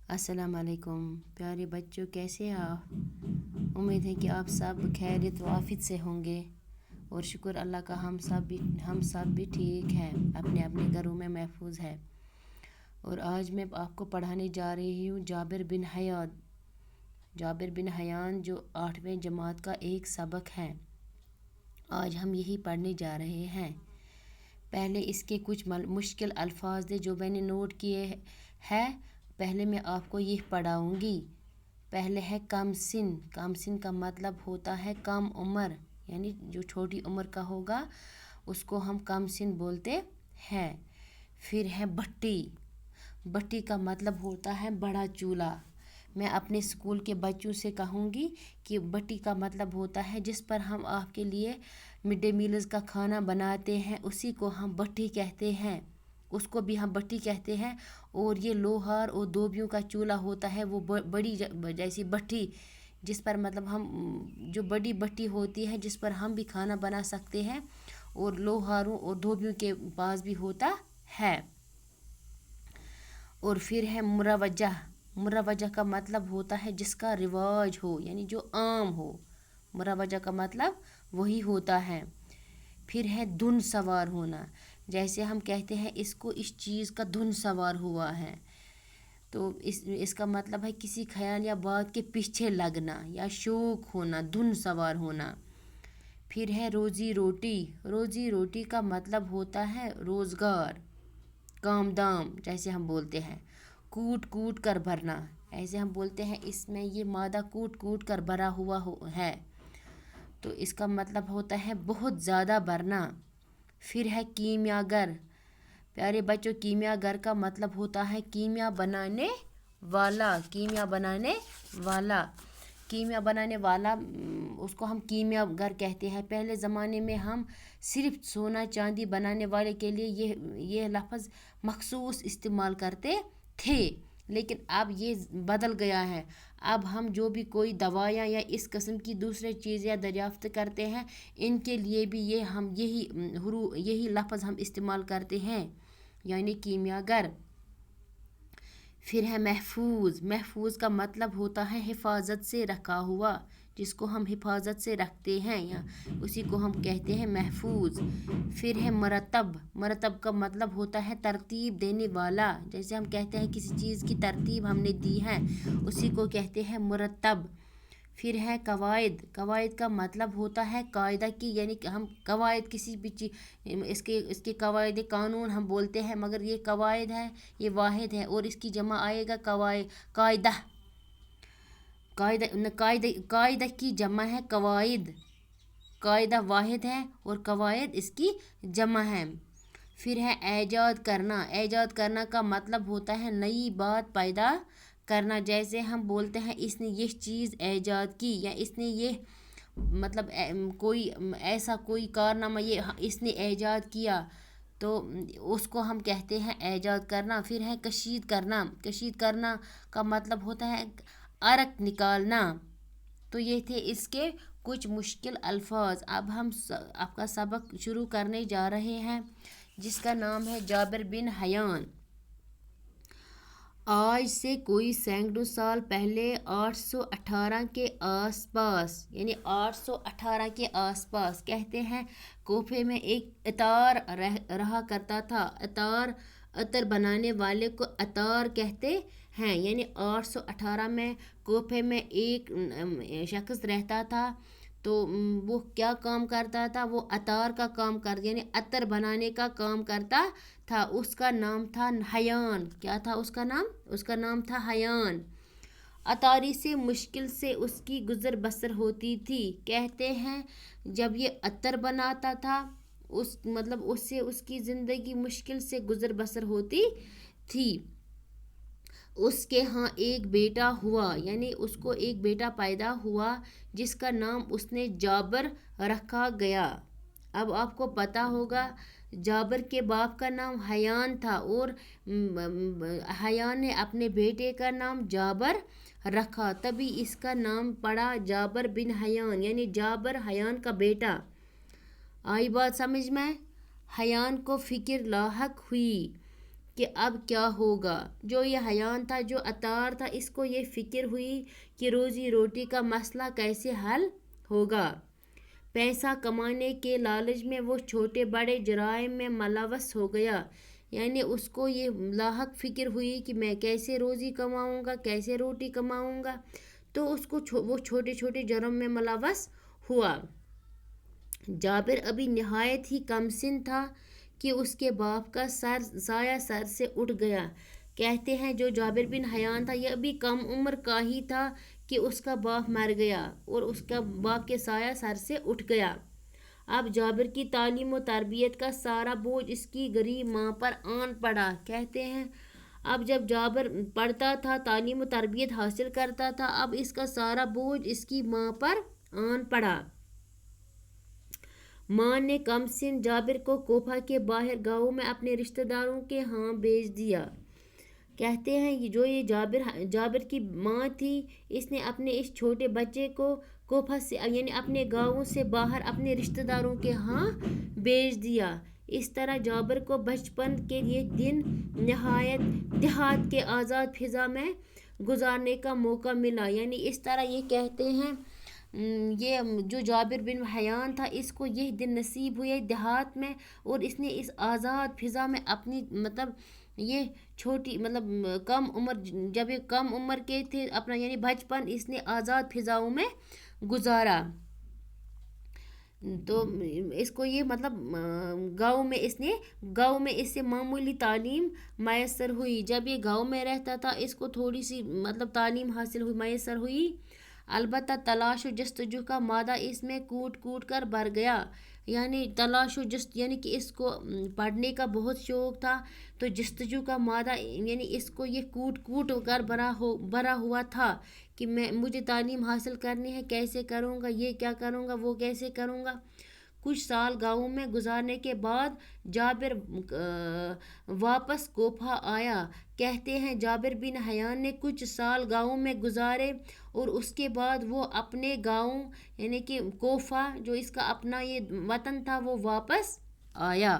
अस्सलाम वालेकुम प्यारे बच्चों, कैसे हैं आप। उम्मीद है कि आप सब खैरियत वाफिद से होंगे और शुक्र अल्लाह का हम सब भी ठीक हैं, अपने अपने घरों में महफूज है। और आज मैं आपको पढ़ाने जा रही हूँ जाबिर बिन हयान जो 8वीं जमात का एक सबक है। आज हम यही पढ़ने जा रहे हैं। पहले इसके कुछ मुश्किल अल्फाज थे जो मैंने नोट किए हैं। पहले मैं आपको ये पढ़ाऊँगी। पहले है कम सिन का मतलब होता है कम उम्र, यानी जो छोटी उम्र का होगा उसको हम कम सिन बोलते हैं। फिर है भट्टी का मतलब होता है बड़ा चूल्हा। मैं अपने स्कूल के बच्चों से कहूँगी कि भट्टी का मतलब होता है जिस पर हम आपके लिए मिड डे मील्स का खाना बनाते हैं, उसी को हम भट्टी कहते हैं, उसको भी हम भट्टी कहते हैं। और ये लोहार और धोबियों का चूल्हा होता है, वो बड़ी जैसी भट्टी जिस पर मतलब हम जो बड़ी भट्टी होती है जिस पर हम भी खाना बना सकते हैं, और लोहारों और धोबियों के पास भी होता है। और फिर है मुरवजा का मतलब होता है जिसका रिवाज हो, यानी जो आम हो। मुरवजा का मतलब वही होता है। फिर है धुन सवार होना, जैसे हम कहते हैं इसको इस चीज़ का धुन सवार हुआ है, तो इसका मतलब है किसी ख्याल या बात के पीछे लगना या शौक होना, धुन सवार होना। फिर है रोज़ी रोटी का मतलब होता है रोज़गार, काम दाम, जैसे हम बोलते हैं कूट कर भरना, ऐसे हम बोलते हैं इसमें ये मादा कूट कर भरा हुआ है, तो इसका मतलब होता है बहुत ज़्यादा भरना। फिर है कीमियागर। प्यारे बच्चों, कीमियागर का मतलब होता है कीमिया बनाने वाला, उसको हम कीमियागर कहते हैं। पहले ज़माने में हम सिर्फ सोना चांदी बनाने वाले के लिए ये लफ्ज़ मखसूस इस्तेमाल करते थे, लेकिन अब ये बदल गया है। अब हम जो भी कोई दवाइयाँ या इस किस्म की दूसरी चीज़ें दरियाफ्त करते हैं, इनके लिए भी यही लफ्ज़ हम इस्तेमाल करते हैं, यानी कीमियागर। फिर है महफूज का मतलब होता है हिफाजत से रखा हुआ, जिसको हम हिफाजत से रखते हैं या उसी को हम कहते हैं महफूज। फिर है मरतब का मतलब होता है तरतीब देने वाला, जैसे हम कहते हैं किसी चीज़ की तरतीब हमने दी है, उसी को कहते हैं मुरतब। फिर है कवायद का मतलब होता है कायदा की, यानी कि हम कवायद किसी भी चीज़ इसके कवायद कानून हम बोलते हैं, मगर ये कवायद है, ये वाहिद है और इसकी जमा आएगा कायदा कायदा की जमा है कवायद। कायदा वाहिद है और कवायद इसकी जमा है। फिर है ऐजाद करना का मतलब होता है नई बात पैदा करना, जैसे हम बोलते हैं इसने ये चीज़ ऐजाद की, या इसने ये मतलब कोई कारनामा ये इसने ऐजाद किया, तो उसको हम कहते हैं ऐजाद करना। फिर है कशीद करना का मतलब होता है अरक निकालना। तो ये थे इसके कुछ मुश्किल अल्फाज। अब हम आपका सबक शुरू करने जा रहे हैं, जिसका नाम है जाबिर बिन हयान। आज से कोई सैकड़ों साल पहले 818 के आसपास, यानी 818 के आसपास कहते हैं, कोफे में एक अतार रहा करता था। अतर बनाने वाले को अतार कहते हैं, यानी 818 में कोफे में एक शख्स रहता था। तो वो क्या काम करता था, वो अतार का काम यानी अतर बनाने का काम करता था। उसका नाम था हयान। क्या था उसका नाम था हयान। अतारी से मुश्किल से उसकी गुजर बसर होती थी। कहते हैं जब ये अतर बनाता था उससे उसकी ज़िंदगी मुश्किल से गुजर बसर होती थी। उसके यहाँ एक बेटा हुआ, यानी उसको एक बेटा पैदा हुआ जिसका नाम उसने जाबर रखा गया। अब आपको पता होगा जाबर के बाप का नाम हयान था, और हयान ने अपने बेटे का नाम जाबर रखा, तभी इसका नाम पड़ा जाबर बिन हयान, यानी जाबर हयान का बेटा। आई बात समझ में। हयान को फिक्र लाहक हुई کہ اب کیا ہوگا۔ جو یہ حیوان تھا، جو عطار تھا، اس کو یہ فکر ہوئی کہ روزی روٹی کا مسئلہ کیسے حل ہوگا۔ پیسہ کمانے کے لالچ میں وہ چھوٹے بڑے جرائم میں ملوث ہو گیا، یعنی اس کو یہ لاحق فکر ہوئی کہ میں کیسے روزی کماؤں گا، کیسے روٹی کماؤں گا، تو اس کو وہ چھوٹے چھوٹے جرم میں ملوث ہوا۔ جابر ابھی نہایت ہی کم سن تھا کہ اس کے باپ کا سایہ سر سے اٹھ گیا۔ کہتے ہیں جو جابر بن حیان تھا، یہ ابھی کم عمر کا ہی تھا کہ اس کا باپ مر گیا اور اس کا باپ کے سایہ سر سے اٹھ گیا۔ اب جابر کی تعلیم و تربیت کا سارا بوجھ اس کی غریب ماں پر آن پڑا۔ کہتے ہیں اب جب جابر پڑھتا تھا، تعلیم و تربیت حاصل کرتا تھا، اب اس کا سارا بوجھ اس کی ماں پر آن پڑا۔ ماں نے کم سن جابر کو کوفہ کے باہر گاؤں میں اپنے رشتہ داروں کے ہاں بھیج دیا۔ کہتے ہیں جو یہ جابر کی ماں تھی، اس نے اپنے اس چھوٹے بچے کو کوفہ سے یعنی اپنے گاؤں سے باہر اپنے رشتہ داروں کے ہاں بھیج دیا۔ اس طرح جابر کو بچپن کے یہ دن نہایت دیہات کے آزاد فضا میں گزارنے کا موقع ملا۔ یعنی اس طرح یہ کہتے ہیں یہ جو جابر بن حیان تھا، اس کو یہ دن نصیب ہوئے دیہات میں، اور اس نے اس آزاد فضا میں اپنی یہ چھوٹی کم عمر، جب یہ کم عمر کے تھے، اپنا یعنی بچپن اس نے آزاد فضاؤں میں گزارا۔ تو اس کو یہ گاؤں میں اس سے معمولی تعلیم میسر ہوئی۔ جب یہ گاؤں میں رہتا تھا، اس کو تھوڑی سی تعلیم میسر ہوئی، البتہ تلاش و جستجو کا مادہ اس میں کوٹ کوٹ کر بھر گیا۔ یعنی تلاش و یعنی کہ اس کو پڑھنے کا بہت شوق تھا، تو جستجو کا مادہ یعنی اس کو یہ کوٹ کوٹ کر بھرا ہوا تھا کہ مجھے تعلیم حاصل کرنی ہے، کیسے کروں گا، یہ کیا کروں گا، وہ کیسے کروں گا۔ کچھ سال گاؤں میں گزارنے کے بعد جابر واپس کوفہ آیا۔ کہتے ہیں جابر بن حیان نے کچھ سال گاؤں میں گزارے اور اس کے بعد وہ اپنے گاؤں یعنی کہ کوفہ جو اس کا اپنا یہ وطن تھا، وہ واپس آیا۔